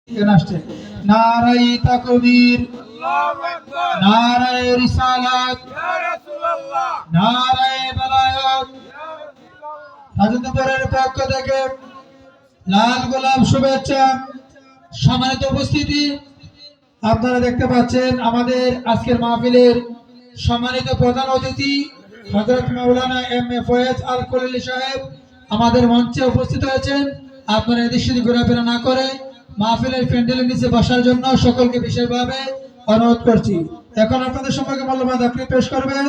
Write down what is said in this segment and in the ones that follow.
আসছে নারাই তাকবীর, নারায়ে রিসালাত, নারায়ে বালায়াত। হাজরতপুরের পক্ষ থেকে লাল গোলাপ শুভেচ্ছা। সম্মানিত উপস্থিতি, আপনারা দেখতে পাচ্ছেন আমাদের আজকের মাহফিলের সম্মানিত প্রধান অতিথি হযরত মাওলানা এম.এ. ফয়েজ আল খলিলি সাহেব আমাদের মঞ্চে উপস্থিত হয়েছেন। আপনারা এদিকে ঘোরাফেরা না করে মাহফিলের প্যান্ডেলের নিচে বসার জন্য সকলকে বিশেষভাবে অনুরোধ করছি। এখন আপনাদের সম্পর্কে মূল্যবান আখরি পেশ করবেন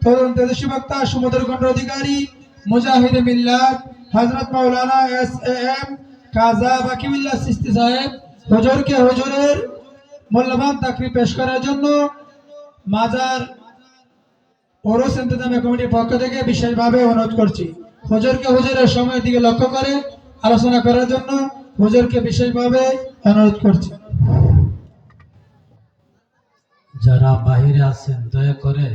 তরুণ দেশি বক্তা সমুদ্রগণ্ড অধিকারী মুজাহিদে মিল্লাত হযরত মাওলানা এস.এ.এম. কাজা বাকিউল্লাহ চিশতি সাহেব। হুজুরকে হুজুরের মূল্যবান তাকরির পেশ করার জন্য মাজার ওরস ইন্তজাম কমিটির পক্ষ থেকে বিশেষভাবে অনুরোধ করছি। হুজুরকে হুজুরের সময়ের দিকে লক্ষ্য করে আলোচনা করার জন্য হুজুরকে বিশেষভাবে অনুরোধ করছি। যারা বাহিরে আছেন দয়া করে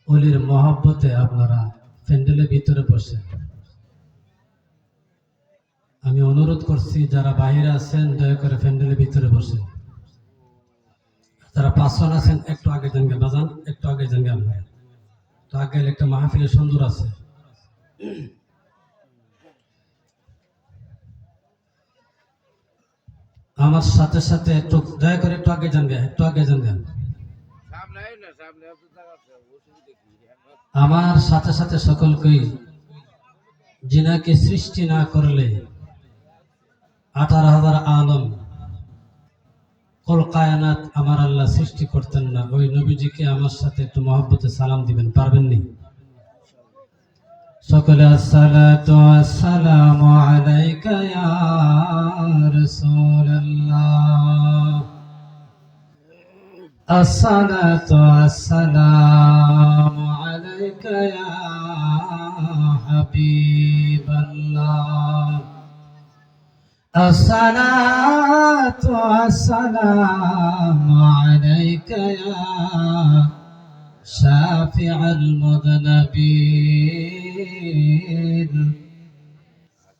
অলির মহব্বতে আপনারা প্যান্ডেলের ভিতরে বসেন। আমি অনুরোধ করছি যারা বাহিরে আছেন দয়া করে প্যান্ডেলের ভিতরে বসেন। যারা পাঁচজন আছেন একটু আগে যান, বাজান একটু আগে যান, আপনারা তো আগে একটা মাহফিলের সুন্দর আছে। আমার সাথে সাথে একটু দয়া করে একটু আগে যান, একটু আগে যান। আমার সাথে সাথে সকলকেই যিনাকে সৃষ্টি না করলে 18,000 আলম কল কায়নাত আমার আল্লাহ সৃষ্টি করতেন না, ওই নবীজিকে আমার সাথে একটু মহব্বতে সালাম দিবেন, পারবেন নি? সকলে আসসালাতু আসসালামু আলাইকা ইয়া রাসূলুল্লাহ, আসসালাতু আসসালামু আলাইকা ইয়া হাবিবাল্লাহ, আসসালাতু আসসালামু আলাইকা ইয়া শাফিউল মুযনিবিন,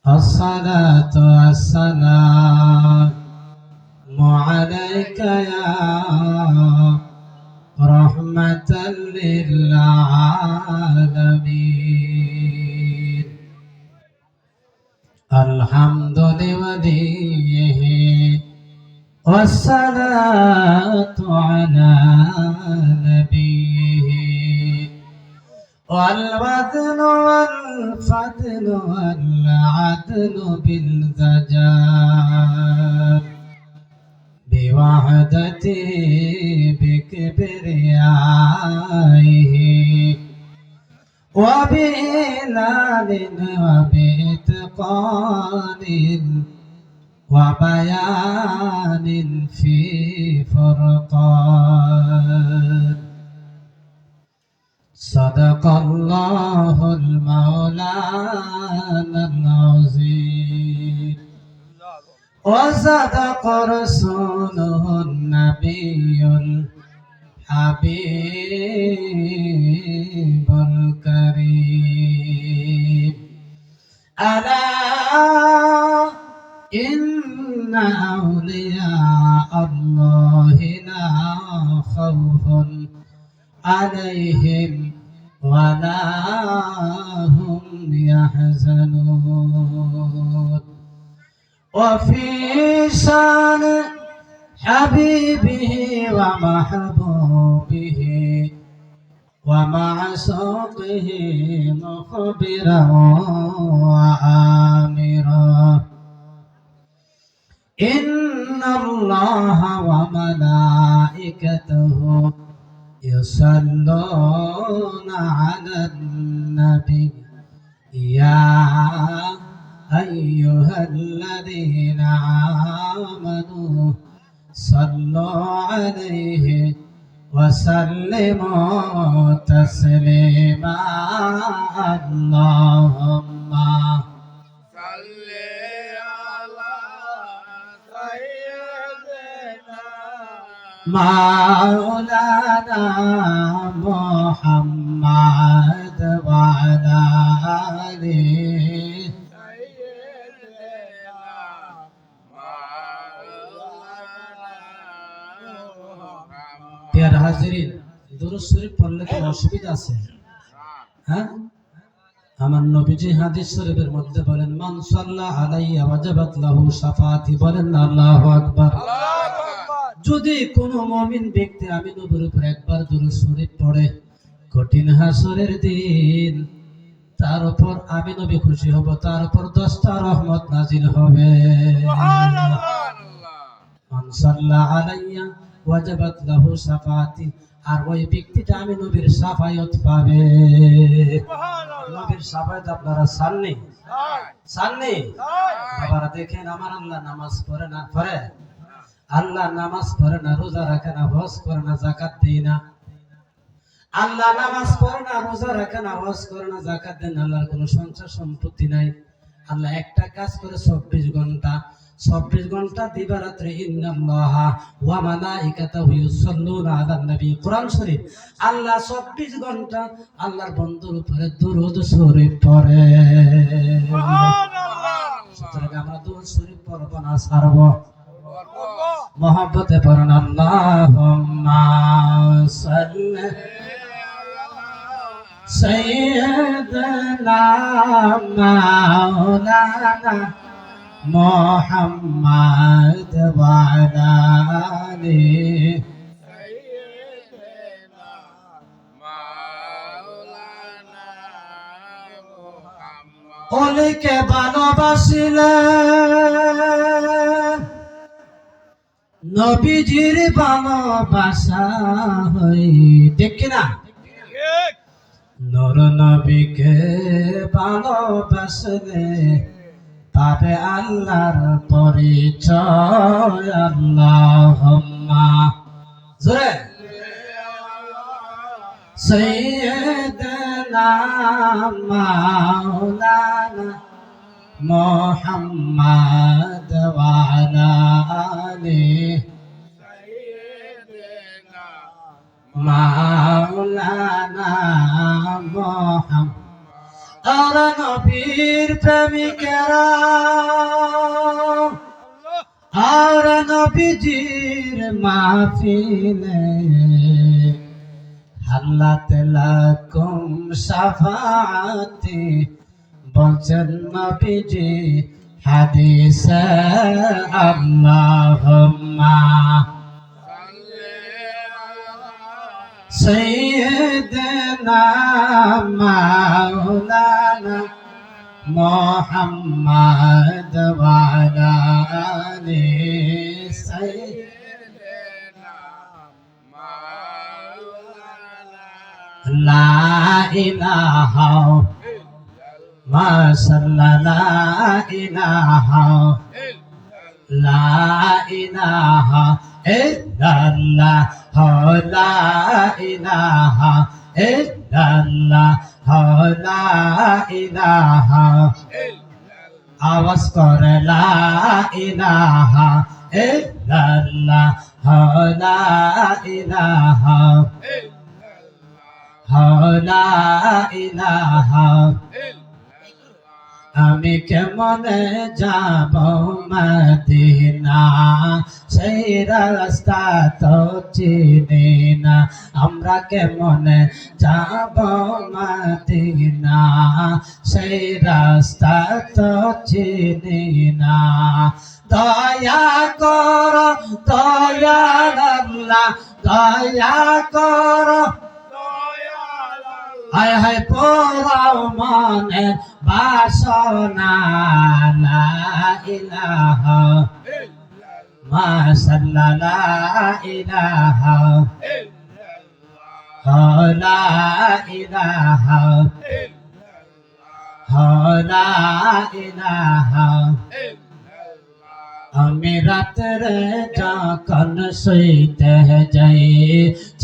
আসসালাতু আসসালামু আলাইকা ইয়া রাহমাতাল লিল আলামিন। আলহামদুলিল্লাহ ওয়াসসালাতু আলা নবিয়্যিহি ওয়াল ওয়াদলু ওয়াল ফাদলু ওয়াল আদলু বিল জাজার বিওয়াহদাতি বিকিবরিয়াইহি ওয়া বিলালিন ওয়া বিইতকানিন وبيان في فرقان صدق الله المولانا العظيم وصدق رسوله النبي الحبيب الكريم ألا إن أولياء الله لا خوف عليهم ولا هم يحزنون. وفي شان حبيبه ومحبوبه ومعشوقه مخبرا وآمرا إن الله وملائكته يصلون على النبي يا أيها الذين آمنوا صلوا عليه وسلموا تسليما. اللهم مولانا محمد وعلى آله প্রিয় হাজিরিন, দুরূদ শরীফ পড়লে কোনো অসুবিধা আছে? হ্যাঁ, আমার নবীজি হাদিস শরীফের মধ্যে বলেন, মান সাল্লা আলাইয়া ওয়াজাবাত লাহু শাফাআতি, বলেন আল্লাহু আকবার। যদি কোনো মুমিন ব্যক্তি আমি নবীর উপর একবার দুরূদ শরীফ পড়ে, কঠিন হাসরের দিন তার উপর আমি নবী খুশি হব, তার উপর 10টা রহমত নাজিল হবে। মান সাল্লা আলাইয়া ওয়াজাবাত লাহু শাফাআতি, আর ওই ব্যক্তিটা আমি নবীর শাফায়াত পাবে। নবীর শাফায়াত আপনারা চাননি? চাননি? বাবারা দেখেন, আমার আল্লাহ নামাজ পড়ে না, পড়ে? আল্লাহ নামাজ পড়ে না, রোজা রাখে না, হজ করে না, যাকাত দেয় না। আল্লাহ নামাজ পড়ে না, রোজা রাখে না, হজ করে না, যাকাত দেন। আল্লাহর কোনো সঞ্চয় সম্পত্তি নাই। আল্লাহ একটা কাজ করে 24 ঘন্টা, 24 ঘন্টা দিবারাত্রি ইন্নাল্লাহা ওয়া মালাইকাতাহু ইউসাল্লুনা আলান নবী। কোরআন শরীফ, আল্লাহ 24 ঘন্টা আল্লাহর বন্ধুর উপরে দুরূদ শরীফ পড়ে। সুবহানাল্লাহ। সুতরাং আমরা দুরূদ শরীফ পড়ব না, ছাড়ব? মোহাব্বতে পড়ুন, আল্লাহুম্মা সাল্লি সাইয়্যিদানা মাওলানা মুহাম্মদ ওয়া আলা আলিহি সাইয়্যিদানা মাওলানা মুহাম্মদ। ওলিকে ভালোবাসিলেন, নবীজির ভালোবাসা হই, ঠিক কিনা? নূর নবীকে ভালোবাসলে পাবে আল্লাহর পরিচয়। আল্লাহুম্মা জোরে সাইয়্যিদানা মাওলানা মুহাম্মদ ওয়া আলা আলিহি সাইয়্যিদানা মাওলানা মুহাম্মদ। আর নবীর প্রেমিকেরা, আর নবীজির মাহফিলে হাল্লাতে লাকুম শাফাআতি, বলছেন নবীজি হাদিসে। আল্লাহুম্মা সাইয়্যিদানা মাওলানা মুহাম্মদ ওয়া আলা আলিহি সাইয়্যিদানা মাওলানা লা ইলাহা মাশাআল্লাহ, লা ইলাহা লা ইলাহা ইল্লাল্লাহ, লা ইলাহা ইল্লাল্লাহ, লা ইলাহা। আওয়াজ করে লা ইলাহা ইল্লাল্লাহ, লা ইলাহা লা ইলাহা। আমি কেমনে যাব মদিনা, সেই রাস্তা তো চিনি না। আমরা কেমনে যাব মদিনা, সেই রাস্তা তো চিনি না। দয়া কর দয়াল আল্লাহ, দয়া কর, হায় হায় পোড়াও মনে বাসনা। লা ইলাহা মাশাআল্লাহ, লা ইলাহা লা ইলাহা লা ইলাহা। আমি রাত্রে যখন শুইতে যাই,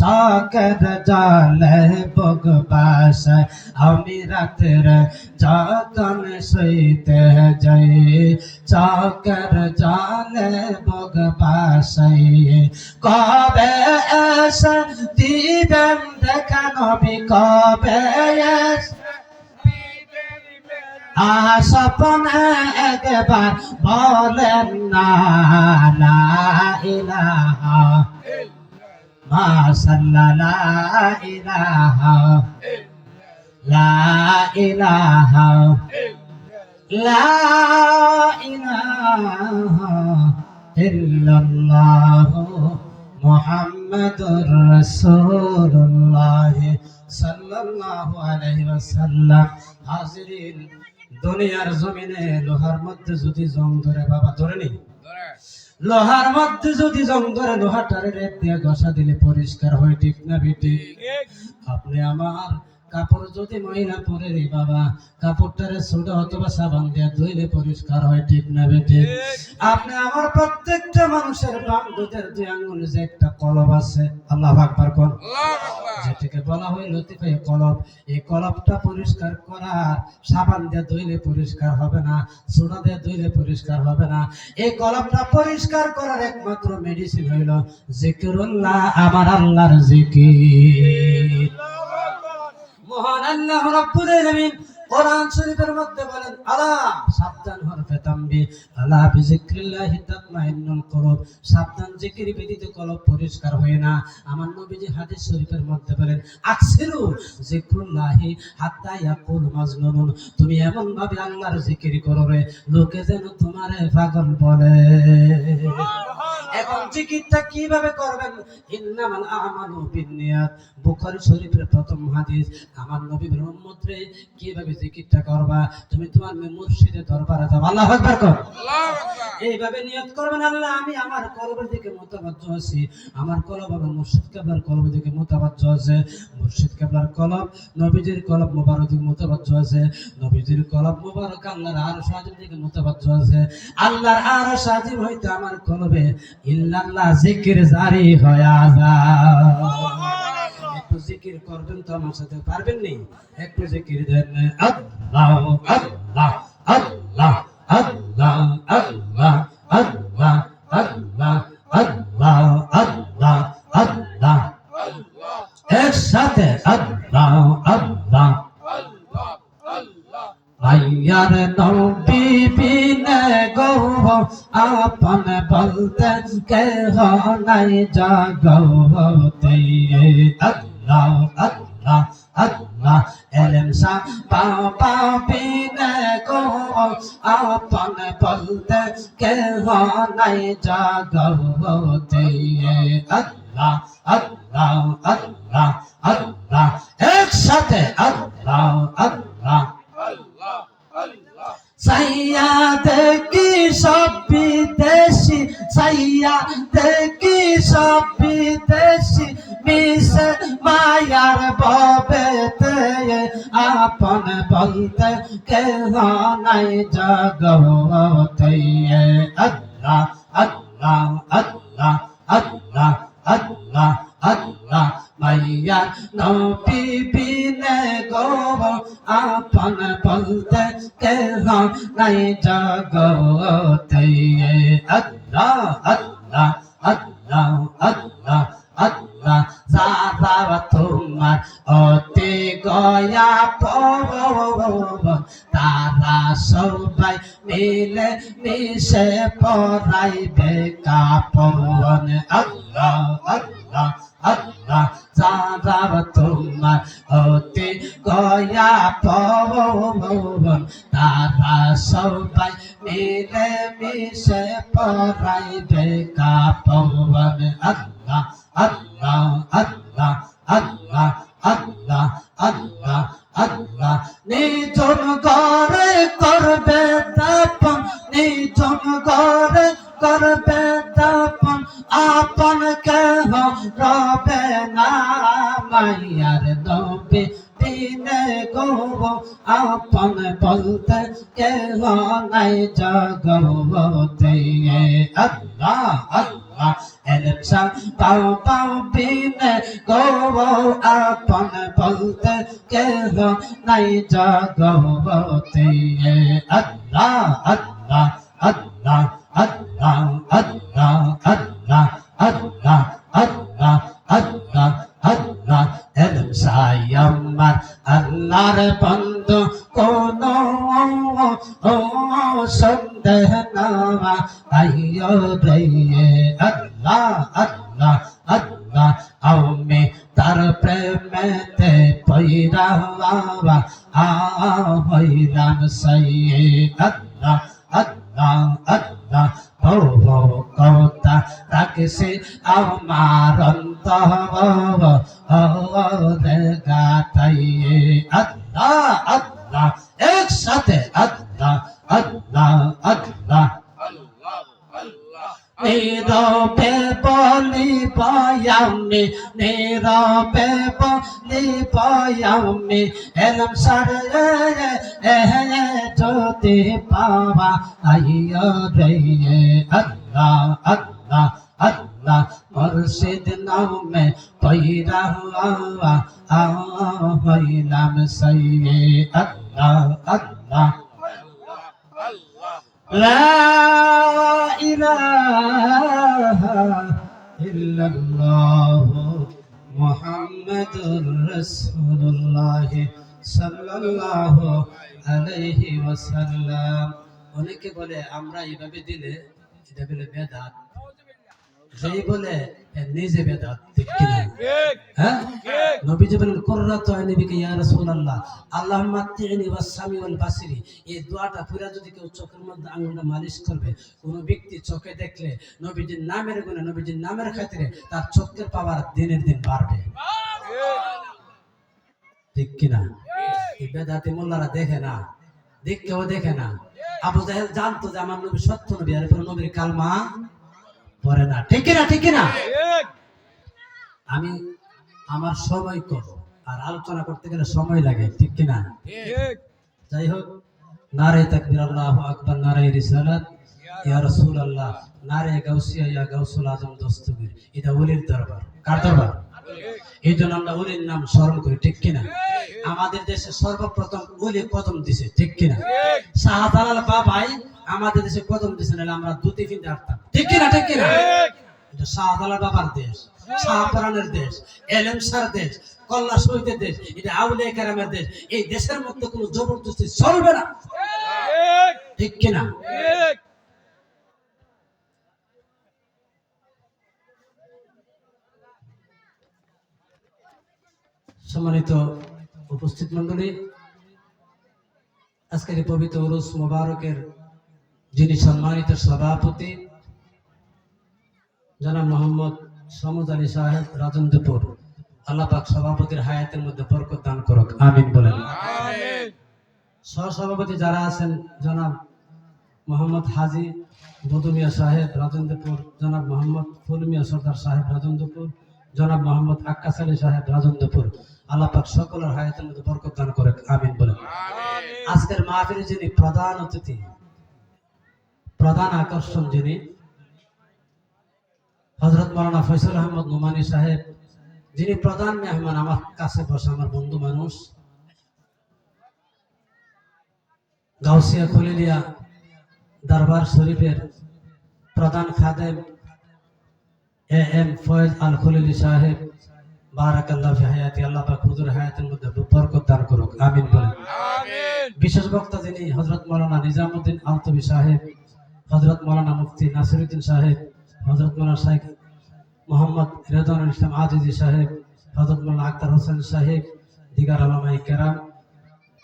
চোখের জলে বুক ভাসায়। আমি রাত্রে যখন শুইতে যাই, চোখের জলে বুক ভাসায়। কবে এসে দিবেন দেখা নবী, কবে এসে স্বপ্নে একবার বলেন না। লা ইলাহা মাশাআল্লাহ লা ইলাহা লা ইলাহা ইল্লাল্লাহ মুহাম্মাদুর রাসূলুল্লাহ সাল্লাল্লাহু আলাইহি ওয়াসাল্লাম। হাজিরিন, দুনিয়ার জমিনে লোহার মধ্যে যদি জং ধরে, বাবা ধরে নি, লোহার মধ্যে যদি জং ধরে, লোহাটারে রেত দিয়ে ঘষা দিলে পরিষ্কার হয়, ঠিক না বেটি? আপনি আমার কাপড় যদি ময়লা পরে রে বাবা, কাপড়টারে সোডা অথবা সাবান দিয়ে ধুইলে পরিষ্কার হয়, ঠিক না বেটি? আপনি আমার প্রত্যেকটা মানুষের বাম দুধের দুই আঙ্গুলে যে একটা কলব আছে, আল্লাহু আকবার কোন, যেটাকে বলা হয় লতিফে কলব, এই কলবটা পরিষ্কার করার, সাবান দিয়ে ধুইলে পরিষ্কার হবে না, সোডা দিয়ে ধুইলে পরিষ্কার হবে না। এই কলবটা পরিষ্কার করার একমাত্র মেডিসিন হইল জিকিরুল্লাহ, আমার আল্লাহর জিকির। মহান আল্লাহ রাব্বুল আলামিন কোরআন শরীফের মধ্যে বলেন, আলা সাবধান, হরফে তানবীহ, আলা বিজিক্রিল্লাহি তাতমাইন্নুল কুলুব, সাবধান, জিকির ব্যতীত কলব পরিষ্কার হয় না। আমার নবীজি হাদিস শরীফের মধ্যে বলেন, আকসিরু জিক্রুল্লাহি হাত্তা ইয়াকুল মাজনুন, তুমি এমন ভাবে আল্লাহর জিকির করো রে, লোকে যেন তোমারে পাগল বলে। এখন জিকিরটা কিভাবে করবেন? ইন্নামাল আমালু বিন্নিয়াত, বুখারী শরীফের প্রথম হাদিস। আমার নবী বলেন, উম্মত রে, কিভাবে জিকিরটা করবা? তুমি তোমার মুর্শিদের দরবারে যাও, আল্লাহু আকবার কর, আল্লাহু আকবার, এইভাবে নিয়ত করবেন, আল্লাহ আমি আমার কলবের দিকে মুতাওয়াজ্জহ আছি, আমার কলব আমার মুর্শিদ কিবলার কলবের দিকে মুতাওয়াজ্জহ আছে। মুর্শিদ কিবলার কলব নবীজির কলব মোবারক দিকে মুতাওয়াজ্জহ আছে, নবীজির কলব মোবারক আল্লাহর আরশ আজিম দিকে মুতাওয়াজ্জহ আছে। আল্লাহর আরশ আজিম হইতে আমার কলবে ইল্লাল্লাহ জিকির জারি হয়ে যায়। একটু জিকির করবেন তো আমার সাথে, পারবেন নি? একটু জিকির দেন, আল্লাহ আল্লাহ আল্লাহ আল্লাহ আল্লাহ আল্লাহ আল্লাহ আল্লাহ আল্লাহ আল্লাহ, একসাথে আল্লাহ আল্লাহ। আয়ার নবী বিনে গো আপন বলতে কেহ নাই জগতে, আল্লাহ আল্লাহ আল্লাহ। এলেম সা বাবা বিনে গো আপন বলতে কেহ নাই জগতে, আল্লাহ আল্লাহ আল্লাহ আল্লাহ, একসাথে আল্লাহ আল্লাহ। সাইয়া দেখি সব বিদেশি, সাইয়া দেখি সব বিদেশি, মিশে মায়ার ববেতে আপন বলতে কেহ নাই জগতে, আল্লাহ আল্লাহ আল্লাহ আল্লাহ আল্লাহ আল্লাহ। মাইয়া নবী বিনে গো আপন বলতে কেহ নাই জগতে, আল্লাহ আল্লাহ আল্লাহ আল্লাহ আল্লাহ। যারা তোমার অতি গয়া পবন, তারা সবাই মিলে মিশে পরাইবে কাপন, আল্লাহ আল্লাহ আল্লাহ। যারা তোমার অতি গয়া পবন, তারা সবাই মিলে মিশে পরাইবে কাপন, আল্লাহ আল্লাহ আল্লাহ আল্লাহ আল্লাহ আল্লাহ আল্লাহ। নিজন ঘরে করবে দাপন, নিজন ঘরে করবে দাপন, আপন কেহ রবে না। মাইয়ার নবী বিনে গো আপন বলতে কেহ নাই জগতে, আল্লাহ আল্লাহ। এলেম সা বাবা বিনে গো আপন বলতে কেহ নাই জগতে, আল্লাহ আল্লাহ আল্লাহ আল্লাহ আল্লাহ আল্লাহ আল্লাহ আল্লাহ আল্লাহ আল্লাহ। এলেম সাই আমার আল্লাহর বন্ধু, কোন সন্দেহ না আইয়ো রে, আল্লাহ আল্লাহ আল্লাহ হইলাম সাইয়্যিদ আল্লাহ আল্লাহ আল্লাহ কথা রাখছে আমার অন্তরে গাতাইয়ে আল্লাহ আল্লাহ একসাথে আল্লাহ আল্লাহ আল্লাহ নীরবে বলি পায়ামি নীরবে বলি পায়ামি এলম সারে যদি পাওয়া আইয় রে আল্লাহ আল্লাহ আল্লাহ মুর্শিদ নামে পয়রা হুয়া হইলাম সাইয়্যিদ আল্লাহ আল্লাহ لا إله إلا الله محمد رسول الله صلى الله عليه وسلم অনেকে বলে আমরা এইভাবে দিলে এটা বলে বেদাত যেই বলে নিজে বেদাত ঠিক কি না হ্যাঁ নবীজি বলেন কুররাতু আইনি বিকা ইয়া রাসূলুল্লাহ আল্লাহুম্মা আতিনি ওয়াসসামি ওয়াল বাসরি এই দোয়াটা পুরা যদি কেউ চোখের মধ্যে আঙ্গুলটা মালিশ করবে কোন ব্যক্তি চোখে দেখলে নবীজির নামের গুণে নবীজির নামের খাতিরে তার চোখের পাওয়ার দিনের দিন বাড়বে ঠিক কি না এই বেদাতি মোল্লারা দেখে না কেউ দেখে না আবু জাহেল জানতো যে আমার নবী সত্য নবী আর পরে নবীর কালমা পড়ে না ঠিক না ঠিক না আমি আমার সময় কম আর আলোচনা করতে গেলে সময় লাগে ঠিক কি না যাই হোক নারে তাকবীর আল্লাহু আকবার নারে রিসালাত ইয়া রাসূলুল্লাহ নারে গাউসিয়া ইয়া গাউসুল আজম দস্তগীর এটা ওলির দরবার কার দরবার এই জন্য আমরা ওলির নাম স্মরণ করি ঠিক কি না আমাদের দেশে সর্বপ্রথম ওলি কদম দিছে ঠিক কি না শাহজালাল বাবাই আমাদের দেশে কদম দিছে না আমরা দুটি ফিনতে আসতাম ঠিক কি না এটা শাহজালাল বাবার দেশ শাহপরানের দেশ এলেমসার দেশ কল্লা শহীদের দেশ এটা আউলিয়া কেরামের দেশ এই দেশের মধ্যে কোনো জবরদস্তি চলবে না ঠিক কি না সম্মানিত উপস্থিত মণ্ডলী আজকের পবিত্র উরুস মোবারকের যিনি সম্মানিত সভাপতি জনাব মোহাম্মদ সমুদ আলী সাহেব রাজেন্দ্রপুর আল্লাহ পাক সভাপতির হায়াতের মধ্যে বরকত দান করুক আমিন বলেন সহসভাপতি যারা আছেন জনাব মোহাম্মদ হাজি বদুমিয়া সাহেব রাজেন্দ্রপুর জনাব মোহাম্মদ ফুলমিয়া সর্দার সাহেব রাজেন্দ্রপুর জনাব মোহাম্মদ আক্কাস আলী সাহেব রাজেন্দ্রপুর আল্লাহ পাক সকলের হায়াতের মধ্যে বরকত দান করুক আমিন বলেন আজকের মাহফিলে যিনি প্রধান অতিথি প্রধান আকর্ষণ যিনি হযরত মাওলানা ফয়সাল আহমদ নোমানী সাহেব যিনি প্রধান মেহমান আমার কাছে বসে আমার বন্ধু মানুষ গাউসিয়া খলিলিয়া দরবার শরীফের প্রধান খাদেম এম ফয়েজ আল খলিলি সাহেব বারাকাল্লাহু ফি হায়াতি আল্লাহ পাক হুজুর হায়াতের মধ্যে বরকত দান করুক আমিন বলেন আমিন বিশেষ বক্তা যিনি হযরত মাওলানা নিজামউদ্দিন আলতবি সাহেব হযরত মাওলানা মুফতি নাসিরউদ্দিন সাহেব হযরত মাওলানা শাইখ মোহাম্মদ রেদওয়ানুল ইসলাম আজিজি সাহেব হযরত মাওলানা আক্তার হোসেন সাহেব দিগার উলামায়ে কেরাম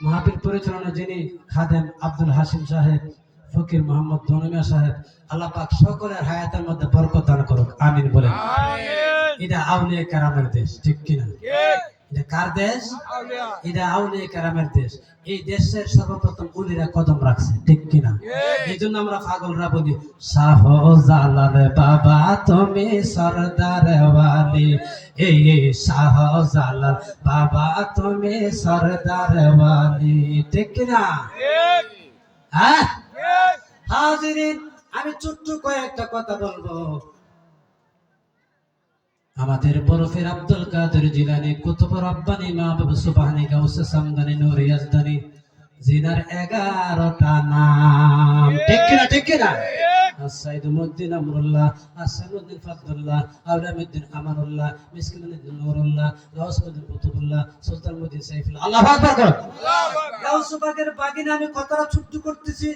মাহফিল পরিচালনা যিনি খাদেম আব্দুল হাশিম সাহেব ফকির মোহাম্মদ দনমিয়া সাহেব আল্লাহ পাক সকলের হায়াতের মধ্যে বরকত দান করুক আমিন বলেন আমিন এটা আউলিয়া কেরামের দেশ ঠিক কি না এটা কার দেশ এটা আউলিয়া কেরামের দেশ এই দেশের সর্বপ্রথম ওলিরা কদম রাখছে ঠিক কি না এইজন্য আমরা পাগলরা বলি শাহজালাল বাবা তুমি সরদার ওয়ালি এই শাহজালাল বাবা তুমি সরদার ওয়ালি ঠিক কি না হ্যাঁ হাজিরিন আমি ছোট্ট কয়েকটা কথা বলবো আমাদের বরফের আব্দুল কাদের জিলানী কুতুব রব্বানী মাহবুব সুবহানী গাউস সামদানী নূর ইয়াজদানী জিনার 11টা নাম ঠিক না সাইদুদ্দিন আমরুল্লাহ আসানুদ্দিন ফাদুল্লাহ আউলামউদ্দিন আমানুল্লাহ মিসকিনুদ্দিন নূরুল্লাহ গাউসউদ্দিন কুতুবুল্লাহ সুলতানুদ্দিন সাইফুল্লাহ আল্লাহু আকবার আল্লাহু আকবার গাউসবাগের বাগিনা আমি কথাটা ছোট্ট করতেছি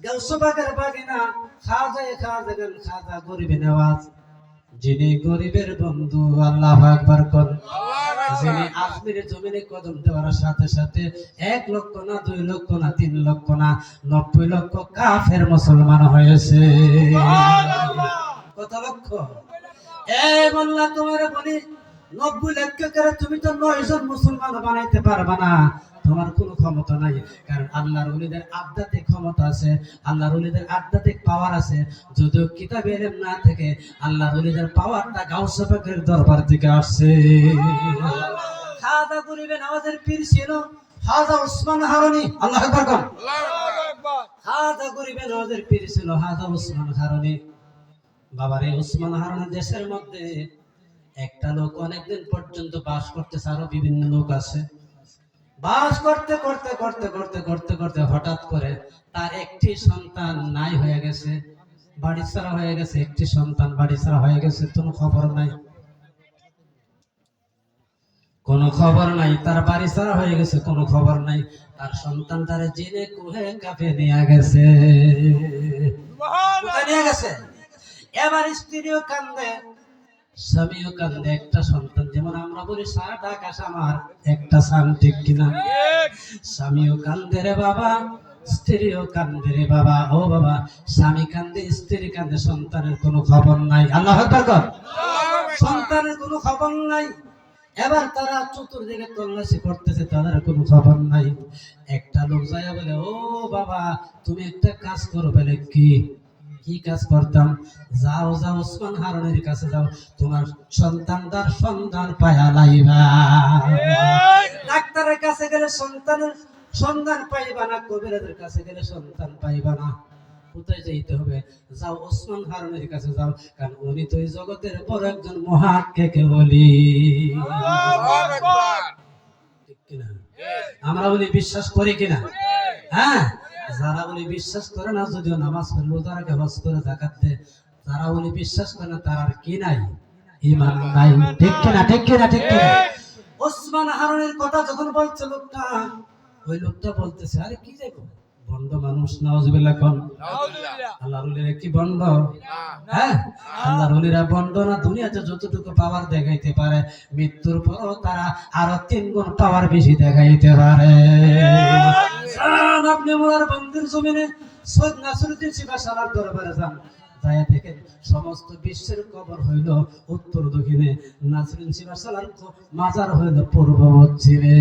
গাউসবাগের বাগিনা খাজা গরিবে নওয়াজ যিনি গরিবের বন্ধু আল্লাহু আকবার কোন যিনি আজমিরের জমিনে কদম দেওয়ার সাথে সাথে 1 লক্ষ না 2 লক্ষ না 3 লক্ষ না 90 লক্ষ কাফের মুসলমান হয়েছে। কত লক্ষ? এই মোল্লা তোমার বলি 90 লক্ষ করে তুমি তো 9 জন মুসলমান বানাইতে পারবা না, তোমার কোনো ক্ষমতা নাই। কারণ আল্লাহর ওলিদের আধ্যাত্মিক ক্ষমতা আছে, আল্লাহর ওলিদের আধ্যাত্মিক পাওয়ার আছে। যদিও কিতাবে ইলম না থেকে আল্লাহর ওলিদের পাওয়ারটা গাউসে পাকের দরবার থেকে আসছে। খাজা গরিবে নওয়াজের পীর ছিল খাজা ওসমান হারুনি। আল্লাহু আকবার কোন। খাজা গরিবে নওয়াজের পীর ছিল খাজা ওসমান হারুনি। বাবারে ওসমান হারুনি দেশের মধ্যে একটা লোক অনেকদিন পর্যন্ত বাস করতেছে, আরো বিভিন্ন লোক আছে। বাস করতে করতে করতে করতে করতে করতে হঠাৎ করে তার একটি সন্তান নাই হয়ে গেছে, বাড়ি ছাড়া হয়ে গেছে। একটি সন্তান বাড়ি ছাড়া হয়ে গেছে, কোনো খবর নাই, কোনো খবর নাই। তার বাড়ি ছাড়া হয়ে গেছে, কোনো খবর নাই। তার সন্তান তার জিনে কুহে কাপে নিয়ে গেছে। কোথায় নিয়ে গেছে? এবার স্ত্রীও কান্দে, স্বামীও কান্দে। একটা সন্তান, যেমন আমরা বলি সারাটা আকাশ আমার, একটা সান, ঠিক কিনা? স্বামীও কান্দে রে বাবা, স্ত্রীও কান্দে রে বাবা। ও বাবা, স্বামী কান্দে, স্ত্রী কান্দে, সন্তানের কোনো খবর নাই। আল্লাহু আকবার কর। সন্তানের কোনো খবর নাই। এবার তারা চতুর্দিকে তল্লাশি করতেছে, তাদের কোনো খবর নাই। একটা লোক যায় বলে, ও বাবা তুমি একটা কাজ করো। বলে কি কাজ করতাম? যাও যাও ওসমান হারুনের কাছে যাও, তোমার সন্তানটার সন্ধান পায়া লাইবা। ডাক্তারের কাছে গেলে সন্তানের সন্ধান পাইবা না, কবিরাজের কাছে গেলে সন্তান পাইবা না। কোথায় যাইতে হবে? যাও ওসমান হারুনের কাছে যাও, কারণ উনি তো এই জগতের বড় একজন মুহাক্কিক বলি। ঠিক কিনা? আমরা বলি বিশ্বাস করি কিনা? হ্যাঁ, যারা বলি বিশ্বাস করে না, যদিও নামাজ পড়ে, রোজা রাখে, হজ করে, যাকাত দেয়, যারা বলি বিশ্বাস করে না, তার আর কি নাই? ঈমান নাই। ঠিক কিনা? ঠিক কিনা? ঠিক কিনা? ওসমান হারুনের কথা যখন বলছে লোকটা, ওই লোকটা বলতেছে, আরে কি যাইবো, বন্ড মানুষ। নাউজুবিল্লাহ কোন। আল্লাহর ওলিরা কি বন্ড? হ্যাঁ, আল্লাহর ওলিরা বন্ড না। দুনিয়াতে যতটুকু পাওয়ার দেখাইতে পারে, মৃত্যুর পরও তারা আরো 3 গুণ পাওয়ার বেশি দেখাইতে পারে। আপনি মোলার বন্ধুর জমিনে সৈয়দ নাসিরউদ্দিন সিপাহসালার দরবারে যান, যায় দেখেন সমস্ত বিশ্বের কবর হইল উত্তর দক্ষিণে, নাসিরউদ্দিন সিপাহসালার মাজার হইল পূর্ব পশ্চিমে।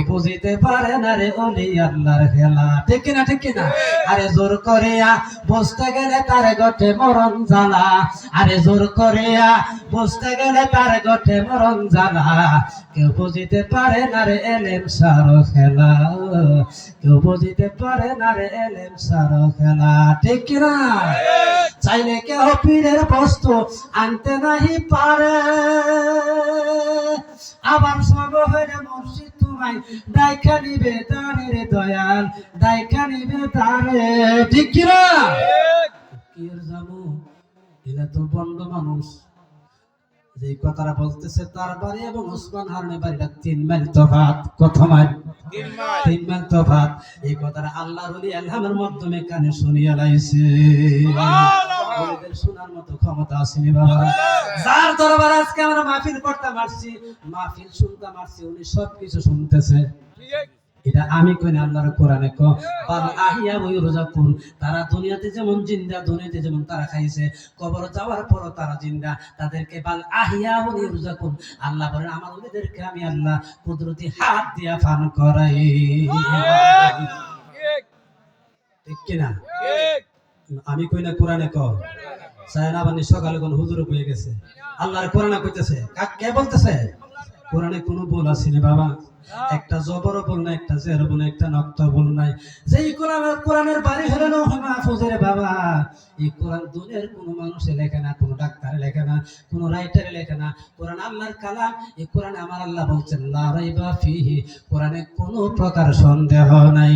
বুঝিতে পারে না রে ওলি আল্লাহর খেলা। ঠিক কিনা? ঠিক কিনা? আরে জোর করিয়া বসতে গেলে তার গটে মরণ জ্বালা, আরে জোর করিয়া বসতে গেলে তার গটে মরণ জ্বালা। কেউ বুঝিতে পারে না রে এলেম সার খেলা, কেউ বুঝিতে পারে না রে এলেম সার খেলা। ঠিক কিনা? চাইলে কেউ পীরের বস্তু আনতে নাহি পারে, আবার সব হইলে মুর্শিদ তোমায় ডাইকা নিবে তারে রে দয়াল, ডাইকা নিবে তারে। ঠিক কিনা? কি আর জানো, এরা তো বন্ড মানুষ। যে কথাটা বলতেছে তার বাড়ি এবং ওসমান হারুনের বাড়িটা 3 মাইল তফাৎ। কত মাইল? 3 মাইল তফাৎ। এই কথাটা আল্লাহর ওলি ইলহামের মাধ্যমে কানে শুনিয়া লাইছে। ওলিদের শোনার মতো ক্ষমতা আসেনি বাবা। যার দরবারে আজকে আমরা মাহফিল করতে পারছি, মাহফিল শুনতে পারছি, উনি সবকিছু শুনতেছে। এটা আমি কই না, আল্লাহর কোরআনে কো বাল আহিয়া ওই রোজাকুন। তারা দুনিয়াতে যেমন জিন্দা, দুনিয়াতে যেমন তারা খাইছে, কবর যাওয়ার পরও তারা জিন্দা, তাদেরকে বাল আহিয়া ওই রোজাকুন। আল্লাহ বলেন আমার ওদেরকে আমি আল্লাহ কুদরতি হাত দিয়া পান করাই। ঠিক কিনা? আমি কই না, কোরআনে কো। সায়না বানি সকালে কোন হুজুর হয়ে গেছে, আল্লাহর কোরআনে কইতেছে। কে বলতেছে? কোরআনে কোনো ভুল আসেনি বাবা। একটা জবর বল না, একটা জের বল না, একটা নক্তা বল নাই। যেই কোরআনের বাড়ি হলো না মাহফুজের বাবা। এই কোরআন দুনিয়ার কোনো মানুষে লেখে না, কোনো ডাক্তারে লেখে না, কোনো রাইটারে লেখে না। কোরআন আল্লাহর কালাম। এই কোরআনে আমার আল্লাহ বলছেন লা রাইবা ফিহি, কোরআনে কোনো প্রকার সন্দেহ নাই।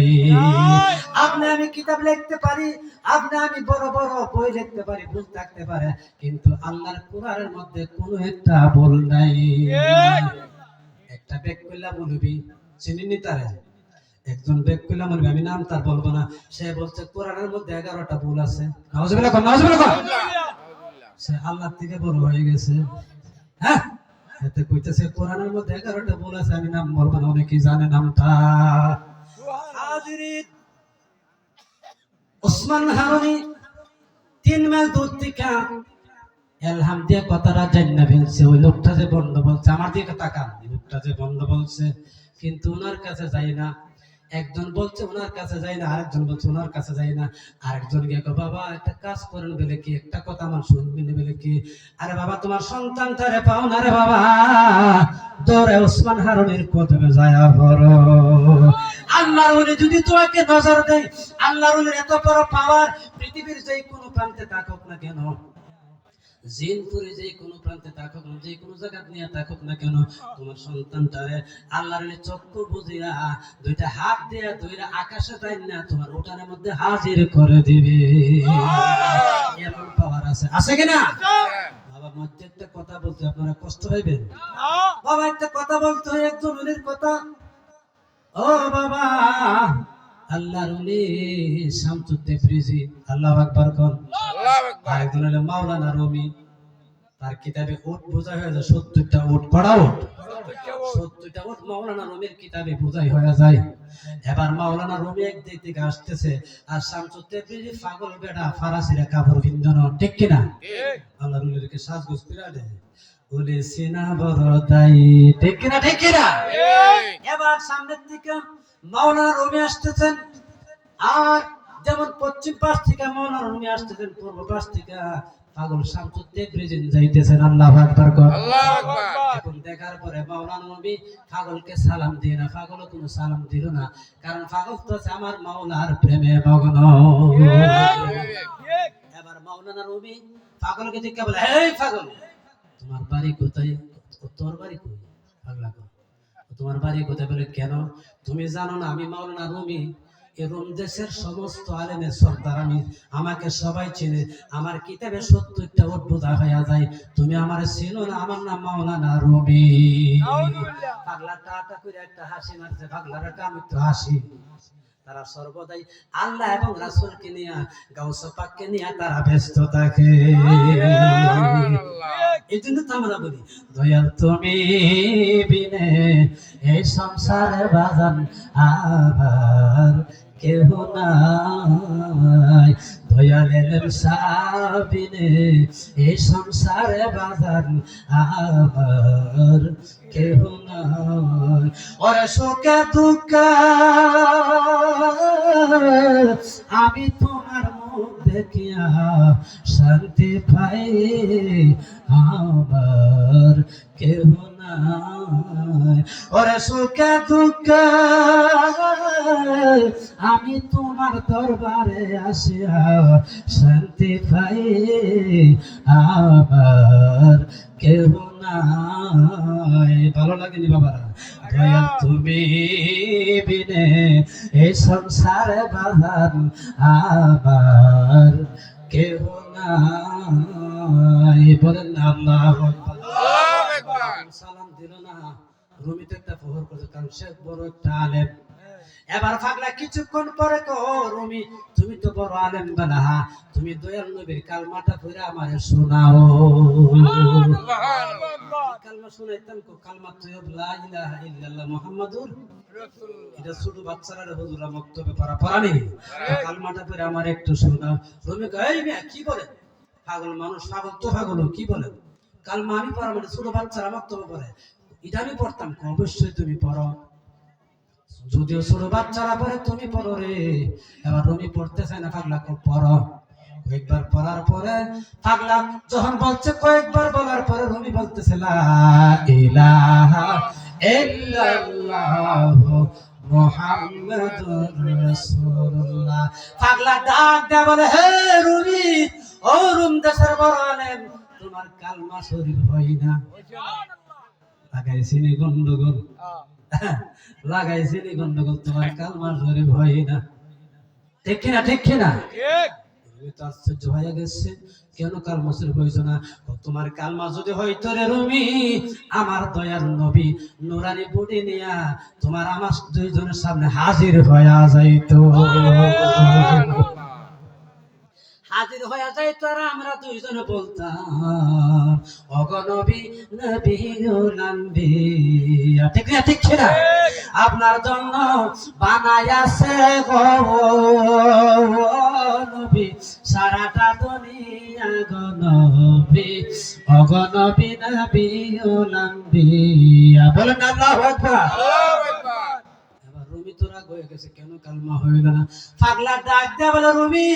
আপনি আমি কিতাব লিখতে পারি, আপনি আমি বড় বড় বই লিখতে পারি, ভুল থাকতে পারে, কিন্তু আল্লাহর কোরআনের মধ্যে কোনো একটা ভুল নাই। একটা বেক কইলা বলবি, চিনিনি তারে? একজন বেক কইলা বলবি, আমি নাম তার বলবো না। সে বলছে কোরআনের মধ্যে 11টা ভুল আছে। নাউজুবিল্লাহ কোন, নাউজুবিল্লাহ কোন। সে আল্লাহর থেকে বড় হয়ে গেছে। হ্যাঁ, এতে কইতেছে কোরআনের মধ্যে 11টা বলেছে, আমি নাম বলবো না, অনেকেই জানে নামটা। হাজিরিন, ওসমান হারুনি 3 মাইল দূর থেকে এলহাম দিয়ে কথাটা জান্না ফেলছে। ওই লোকটা যে বন্ধ বলছে, আমার দিকে তাকান, লোকটা যে বন্ধ বলছে, কিন্তু ওনার কাছে যাই না। একজন বলছে ওনার কাছে যাই না, আরেকজন বলছে ওনার কাছে যাই না। আরেকজন গিয়ে কয়, বাবা একটা কাজ করেন বলে কি, একটা কথা আমার শুনবেন বলে কি। আরে বাবা তোমার সন্তান তারে পাও না রে বাবা, দৌড়ে ওসমান হারুনির কদমে যায়া পড়ো। আল্লাহর ওলি যদি তোমাকে নজর দেয়, আল্লাহর ওলির এত বড় পাওয়ার, পৃথিবীর যে কোনো প্রান্তে থাকুক না কেন, জিনপুরে যে কোনো প্রান্তে থাকুক না, যে কোনো জায়গা নিয়ে থাকুক না কেন, তোমার সন্তানটারে আল্লাহর চক্ষু বুঝিয়া 2টা হাত দিয়া ধইরা আকাশে তাই না তোমার উঠানের মধ্যে হাজির করে দিবে। এমন পাওয়ার আছে, আছে কিনা? বাবা মধ্যে একটা কথা বলতে আপনারা কষ্ট পাইবেন। বাবা একটা কথা বলতে হয়, একজন উনির কথা। ও বাবা, আল্লাহর ওলি শামসুদ তাবরিজি, আল্লাহু আকবার কোন। আল্লাহু আকবার। আরেকজন হলো মাওলানা রুমি, তার কিতাবে উট বোঝা হয়ে যায় 70টা উট, কড়া উট 70টা উট মাওলানা রুমির কিতাবে বোঝাই হয়ে যায়। এবার মাওলানা রুমি একদিক থেকে আসতেছে, আর শামসুদ তাবরিজি পাগল বেড়া ফারাসিরা কাপড় ভিন্দন, ঠিক কিনা? ঠিক। আল্লাহর ওলিকে সাজগোজ করে দেয়, বলে সিনা বড় দাই, ঠিক কিনা? ঠিক কিনা? ঠিক। এবার সামনের দিকে মাওলানা রুমি আসতেছেন, আর যেমন পশ্চিম পাশ থেকে মাওলানা রুমি আসতেছেন, পূর্ব পাশ থেকে পাগল শামসুদ তাবরিজি যাইতেছেন। আল্লাহু আকবার কর। আল্লাহু আকবার। এখন দেখার পরে মাওলানা নবী পাগলকে সালাম দিয়ে না, পাগলও কোনো সালাম দিল না, কারণ পাগল তো আছে আমার মাওলার প্রেমে মগ্ন। এবার মাওলানা নবী পাগলকে জিজ্ঞাসা বলে, এই পাগল, তোমার বাড়ি কোথায়? তোর বাড়ি কই? পাগলা কয়, তোমার বাড়ি কোথায়? বলে কেন? তুমি জানো না আমি মাওলানা রুমি, এই রোম দেশের সমস্ত আলেমের সর্দার আমি, আমাকে সবাই চেনে, আমার কিতাবে 70টা উট বোঝা হয়ে যায়, তুমি আমার চিনো না? আমার নাম মাওলানা রুমি। পাগলা টাটা করে একটা হাসি মারছে, পাগলার কাম একটু হাসি। তারা সর্বদাই আল্লাহ এবং রাসূলকে নিয়ে, গাউসে পাককে নিয়ে তারা ব্যস্ত থাকে। এই জন্য তো আমরা বলি, দয়াল তুমি বিনে এই সংসারে বাজান আবার কেহ নাই, দয়াল এলেম সাবিনে এই সংসারে বাজান আবার কেহ নাই। ওরে সুখে দুঃখে আমি তোমার মুখ দেখিয়া শান্তি পাই, আমার কেহ নাই। ওরে সুখে দুঃখে আমি তোমার দরবারে আসিয়া শান্তি পাই, আমার কেহ নাই। ভালো লাগেনি বাবারা? দয়াল তুমি বিনে এই সংসারে বাঁধান আমার কেহ নাই। বলেন না আল্লাহু আকবার। আল্লাহু আকবার। সালাম দিল না, রুমিতে একটা প্রহর করছে, কারণ সে বড় একটা আলেম। এবার পাগলা কিছুক্ষণ পরে কো, রুমি তুমি তো বড় আলেম বানা, তুমি দয়াল নবীর কালমাটা পড়ে আমারে শোনাও। কালমা শুনাইতাম, কালমা তৈয়ব লা ইলাহা ইল্লাল্লাহ মুহাম্মাদুর রাসূলুল্লাহ। এটা ছোট বাচ্চারা হুজুরা মক্তবে পড়া নেই, কালমাটা পড়ে আমার একটু শোনাও। রুমি কয়, এই মিয়া কি বলেন? পাগল মানুষ, পাগল তো পাগল, কি বলেন? কালমা আমি পড়া মানে ছোট বাচ্চারা মক্তবে পড়ে, এটা আমি পড়তাম। অবশ্যই তুমি পড়ো, যদিও ছোট বাচ্চারা পড়ে তুমি পড়ো রে। এবার রুমি পড়তে চায় না, পাগলা পড়ো। কয়েকবার পড়ার পরে পাগলা যখন বলছে, কয়েকবার বলার পরে রুমি বলতেছে লা ইলাহা ইল্লাল্লাহু মুহাম্মাদুর রাসূলুল্লাহ। পাগলা ডাক দেয়া বলে, হে রুমি, ও রুম দেশের বড় আলেম, তোমার কালমা শরীফ হয় না। লাগাইছিনি গন্ডগোল, লাগাইছিনি গন্ডগোল, তোমার কালমা শরীফ হয় না। ঠিক কিনা? ঠিক কিনা? রুমি তো আশ্চর্য হয়ে গেছে, কেন কালমা শরীফ হইছো না? তোমার কালমা যদি হইতো রে রুমি, আমার দয়ার নবী নুরানি বুড়ি নিয়া তোমার আমার দুইজনের সামনে হাজির হয়ে যাইতো। হাজির হয়ে যাই তোরা আমরা দুইজনে বলতাম অগনবী নবী ঠিক না ঠিক না আপনার জন্য বানাইয়াছে গো নবী সারাটা দুনিয়া গো নবী অগনবী নবী বলেন আল্লাহু আকবার। আল্লাহু আকবার। এবার রুমি তোরা হয়ে গেছে কেন কালমা হইল না পাগলা ডাক দেয়া বলে রুমি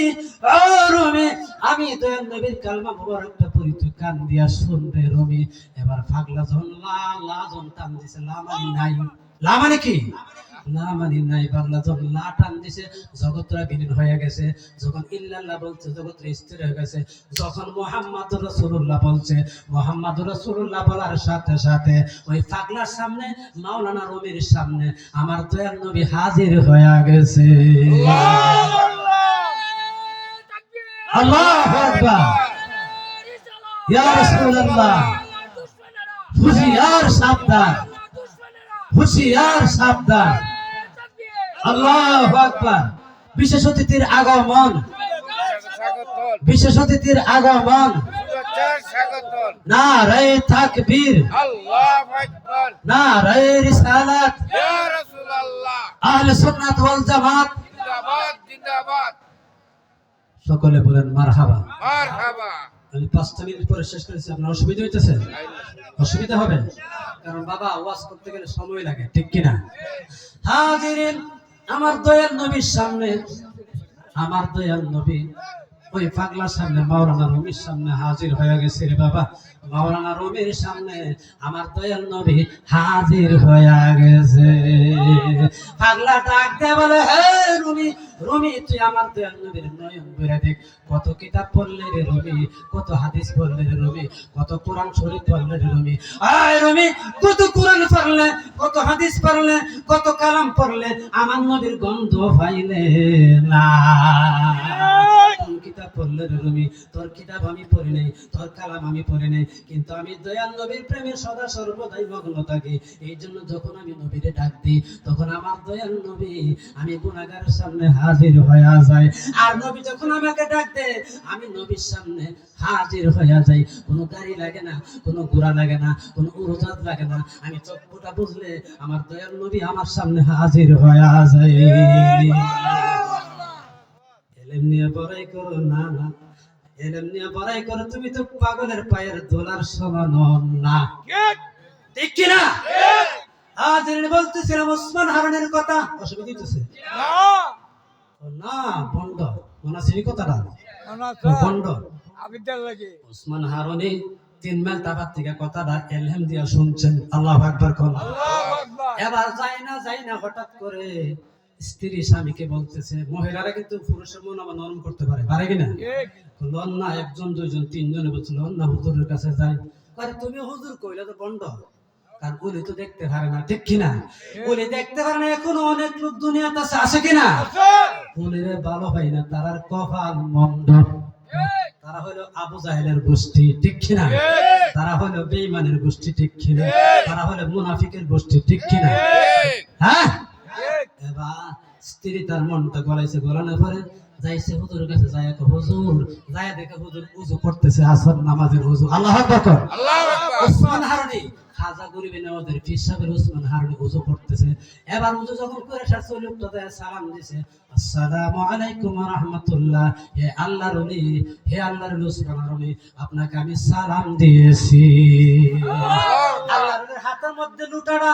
ও রুমি আমি তো নবীর কালমা মুবারকটা পড়ি তুই কান দিয়া শুন রে রুমি। এবার পাগলা জন লা জন টান দিছে লা মানে নাই লা মানে কি না মানে নাই পাগলা জন লা টান দিছে জগৎরা বিলীন হয়ে গেছে যখন ইল্লাল্লাহ বলছে জগৎরা স্থির হয়ে গেছে যখন মুহাম্মাদুর রাসূলুল্লাহ বলছে মুহাম্মাদুর রাসূলুল্লাহ বলার সাথে সাথে ওই পাগলার সামনে মাওলানা রুমির সামনে আমার দয়াল নবী হাজির হয়ে গেছে। আল্লাহু আকবার। ইয়া রাসূলুল্লাহ হুশিয়ার সাবধান হুশিয়ার সাবধান। আল্লাহু আকবার। বিশেষ অতিথির আগমন স্বাগতম। বিশেষ অতিথির আগমন শুভেচ্ছার স্বাগতম। নারায়ে তাকবীর আল্লাহু আকবার। নারায়ে রিসালাত ইয়া রাসূলুল্লাহ। আহলে সুন্নাত ওয়াল জামাত জিন্দাবাদ জিন্দাবাদ। সকলে বলেন মারহাবা। মারহাবা। আমি 5 মিনিট পরে শেষ করেছি আপনার অসুবিধা হইতেছে অসুবিধা হবে কারণ বাবা ওয়াজ করতে গেলে সময় লাগে ঠিক কি না হাজিরিন আমার দয়াল নবীর সামনে আমার দয়াল নবী ওই পাগলার সামনে মাওলানা রুমির সামনে হাজির হয়ে গেছে রে বাবা মাওলানা রুমির সামনে আমার দয়াল নবী হাজির হয়ে গেছে। পাগলা ডাক দেয়া বলে হে রুমি রুমি তুই আমার দয়াল নবীর নয়ন ভরে দেখ কত কিতাব পড়লে রে রুমি কত হাদিস পড়লে রে রুমি কত কোরআন শরীফ পড়লে রে রুমি আয় রুমি কত কোরআন পড়লে কত হাদিস পড়লে কত কালাম পড়লে আমার নবীর গন্ধ পাইলে না কোন কিতাব পড়লে রে রুমি তোর কিতাব আমি পড়ি নাই তোর কালাম আমি পড়ি নাই কিন্তু আমি দয়াল নবীর প্রেমে সদা সর্বদাই মগ্ন থাকি এই জন্য যখন আমি নবীরে ডাক দিই তখন আমার দয়াল নবী আমি গুনাহগারের সামনে হাজির হয়ে যায় আর নবী যখন আমাকে ডাক দেয় আমি নবীর সামনে হাজির হয়ে যাই কোনো গাড়ি লাগে না কোনো ঘোড়া লাগে না কোনো উড়োজাহাজ লাগে না আমি চক্ষুটা বুঝলে আমার দয়াল নবী আমার সামনে হাজির হয়ে যায়। এলেম নিয়ে বড়াই করো না না এলেম নিয়ে বড়াই করো তুমি তো পাগলের পায়ের দোলার সমান না ঠিক কি না হাজির বলতেছিলাম ওসমান হারুনের কথা অসুবিধা হইতেছে না বন্ড মনে আছে এই কথাটা বন্ড ওসমান হারুনি 3 মাইল তাবার থেকে কথাটা এলহাম দিয়া শুনছেন আল্লাহু আকবার কোন এবার যাই না হঠাৎ করে স্ত্রী স্বামীকে বলতেছে মহিলারা কিন্তু পুরুষের মন আবার নরম করতে পারে পারে কিনা লন না একজন দুইজন তিনজনে বলছিল না হুজুরের কাছে যাই আরে তুমি হুজুর কইলে তো বন্ড কারণ ওলি তো দেখতে পারে না ঠিক কিনা ওলি দেখতে পারে না এখনো অনেক লোক দুনিয়াতে আছে কিনা ওলিরে ভালো হয় না তারার কপাল মন্দ তারা হলো আবু জাহেলের গোষ্ঠী ঠিক কিনা তারা হলো বেঈমানের গোষ্ঠী ঠিক কিনা তারা হলো মুনাফিকের গোষ্ঠী ঠিক কিনা হ্যাঁ এবার স্ত্রী তার মনটা গলাইছে গলানোর পরে যাইছে হুজুরের কাছে যায় হুজুর যায় দেখে হুজুর উযু করতেছে আসর নামাজের উযু আল্লাহু আকবার আল্লাহু আকবার। ওসমান হারুনি খাজা গরিবে নওয়াজের পীর সাহেবের ওসমান হারুনি উযু করতেছে এবার উযু যখন করে শেষ হলো তো সালাম দিছে আসসালামু আলাইকুম ওয়া রাহমাতুল্লাহ হে আল্লাহর ওলি হে আল্লাহর ওলি ওসমান হারুনি আপনাকে আমি সালাম দিয়েছি। আল্লাহর ওলির হাতের মধ্যে লুটাটা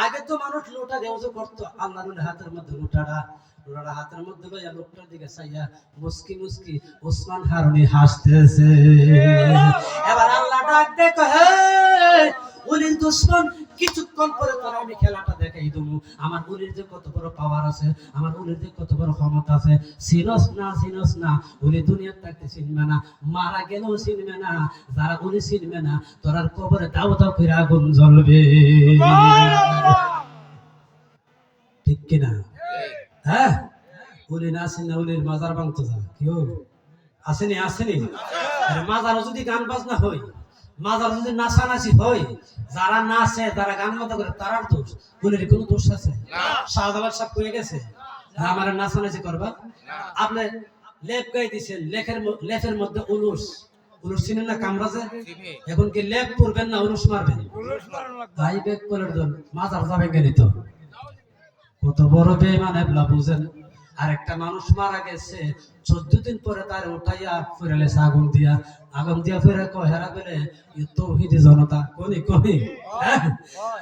আগে তো মানুষ লোটা দিয়ে উযু করতো আল্লাহর ওলির হাতের মধ্যে লুটাটা হাতের মধ্যে লইয়া লোকটার দিকে চাইয়া মুস্কি মুস্কি ওসমান হারুনি হাসতেছে। এবার আল্লাহ ডাক দেখো হে ওলির দুশমন কিছুক্ষণ পরে তোরা আমি খেলাটা দেখাই দেবো আমার ওলির যে কত বড় পাওয়ার আছে আমার ওলির যে কত বড় ক্ষমতা আছে চিনস না ওলি দুনিয়ার থাকতে চিনবে না মারা গেলেও চিনবে না যারা ওলি চিনবে না তোরার কবরে দাও দাও করে আগুন জ্বলবে ঠিক কিনা হ্যাঁ ওলি না আসেন না ওলির মাজার ভাঙতে যা কেউ আসেনি মাজারও যদি গান বাজনা হয় মাজার যদি নাচানাচি হয় যারা নাচে যারা গান মতো করে তারার দোষ ওলির কোনো দোষ আছে শাহজালাল সাহেব কয়ে গেছে আমার নাচানাচি করবা আপনি লেপ গাই দিছেন, লেফের মধ্যে উলুস চিনেন না, কামরাজে? চিনি। এখন কি লেপ পরবেন না উলুস মারবেন? ভাই বেক করার দল মাজার যাবেন কেন? তো কত বড় বেঈমান এবলা বুঝেন। আর একটা মানুষ মারা গেছে 14 দিন পরে তার উঠাইয়া ফিরালেছে আগুন দিয়া ফিরে কয় হেরা বেলে তৌহিদি জনতা কোনি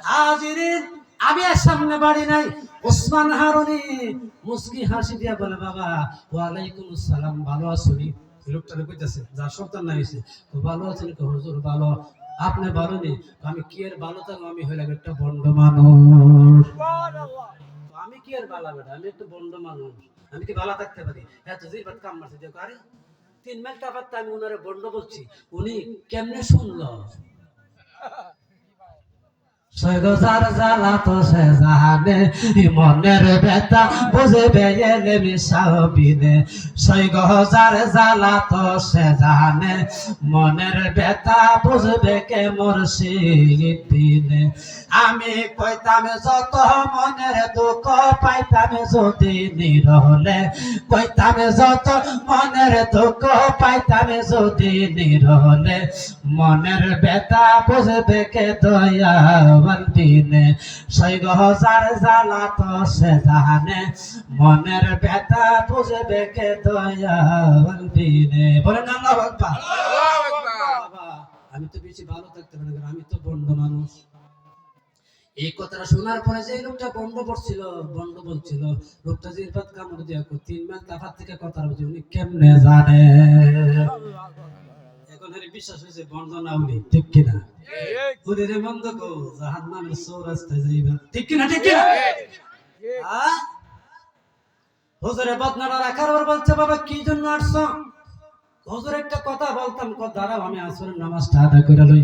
হাজিরিন। আমি আর সামনে বাড়ি নাই, ওসমান হারুনি মুস্কি হাসি দিয়া বলে বাবা ওয়ালাইকুম আসসালাম, ভালো আছুনি? লোকটারে কইতাছে যার সন্তান না হইছে, তো ভালো আছেন? কো হুজুর ভালো। আপনি ভালো নেই? আমি কি আর ভালো থাকবো, আমি হইলাম একটা বন্ড মানুষ। আমি কি আর ভালো বেটা, আমি একটা বন্ড মানুষ, আমি কি ভালো থাকতে পারি? এত জিরবাত কাম মারছে দেখো। আরে 3 মাইল টাকাতে আমি উনারে বন্ড বলছি, উনি কেমনে শুনলো? সৈগজার জ্বালা তো সে জানে, মনের ব্যথা বুঝবে এলে মিশাবিনে। সৈগজার জ্বালা তো সে জানে, মনের ব্যথা বুঝবে কে মুর্শিদ বিনে। আমি কইতাম যত মনের দুঃখ পাইতাম যদি নিরহলে, কইতাম যত মনের দুঃখ পাইতাম যদি নিরহলে, মনের ব্যথা বুঝবে কে দয়া দিনে। সৈগজার জ্বালা তো সে জানে, মনের ব্যথা বুঝবে কে দয়াল দিনে। বলেন আল্লাহু আকবার। আল্লাহু আকবার। আমি তো বেশি ভালো থাকতে পারি না, আমি তো বন্ড মানুষ। এই কথাটা শোনার পরে যে লোকটা বন্ড বলছিল, লোকটা জিরবাত কামড় দিয়া 3 মাস তাফাত থেকে কথা বলছে, উনি কেমনে জানে? এখন এর বিশ্বাস হয়েছে বন্ড না উনি, ঠিক কিনা? উনি বন্ধ কো জাহান্নামের চৌরাস্তায় যাইবা, ঠিক কিনা? ঠিক কিনা? হুজুরে বদনাটা রাখার পর বলছে বাবা কি জন্য আসছো? হুজুর একটা কথা বলতাম, দাঁড়াও আমি আসরের নামাজটা আদায় করে লই।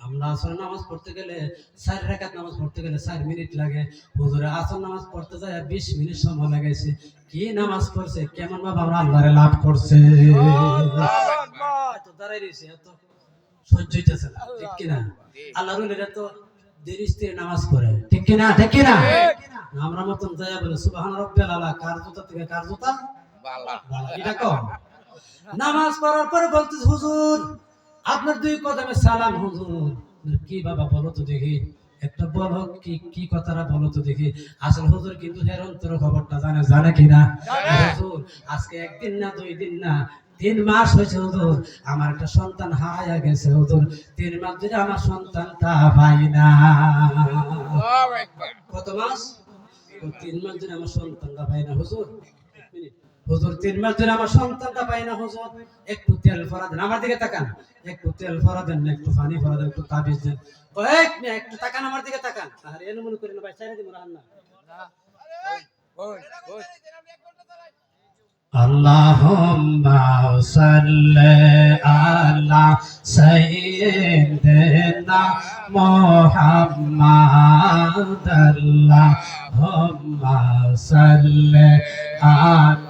আমরা আসর নামাজ পড়তে গেলে 4 রাকাত নামাজ পড়তে গেলে 4 মিনিট লাগে। হুজুরে আসর নামাজ পড়তে যায় 20 মিনিট সময় লাগাইছে। কি নামাজ পড়ছে, কেমন ভাবে আমরা আল্লাহরে লাভ করছে। এত দাঁড়াই রইছে, এত সহ্য হইতেছে না, ঠিক কিনা? আল্লাহর ওলিরা তো দেরিতে নামাজ পড়ে, ঠিক কিনা? ঠিক কিনা? আমরা মতন যায় বলে সুবহান রাব্বিয়াল আলা, কার জুতা থেকে কার জুতা বালা। এটা কম। নামাজ পড়ার পরে বলতেছে হুজুর আপনার 2 কদমে সালাম। হুজুর কি বাবা বলো তো দেখি, একটা বলো কি কথাটা বলো তো দেখি। আসল হুজুর কিন্তু এর অন্তর খবরটা জানে কিনা? হুজুর আজকে 1 দিন না 2 দিন না 3 মাস হয়েছে হুজুর, আমার একটা সন্তান হারায়া গেছে হুজুর। 3 মাস ধরে আমার সন্তানটা পাই না। আল্লাহু আকবার। কত মাস? 3 মাস ধরে আমার সন্তানটা পাই না হুজুর। হুজুর 3 মাস ধরে আমার সন্তানটা পাই না হুজুর, একটু তেল ফরা দেন। আমার দিকে তাকান, একটু তেল ফরা দেন, একটু পানি ফরা দেন, একটু তাবিজ দেন। কয়েক মিনিট একটু তাকান, আমার দিকে তাকান। আর এনে মনে করেন ভাই চাইরে দিমু রান্না। ওই ওই আল্লাহুম্মা সাল্লি আলা সাইয়্যিদিনা মুহাম্মাদ। আল্লাহুম্মা সাল্লি আলা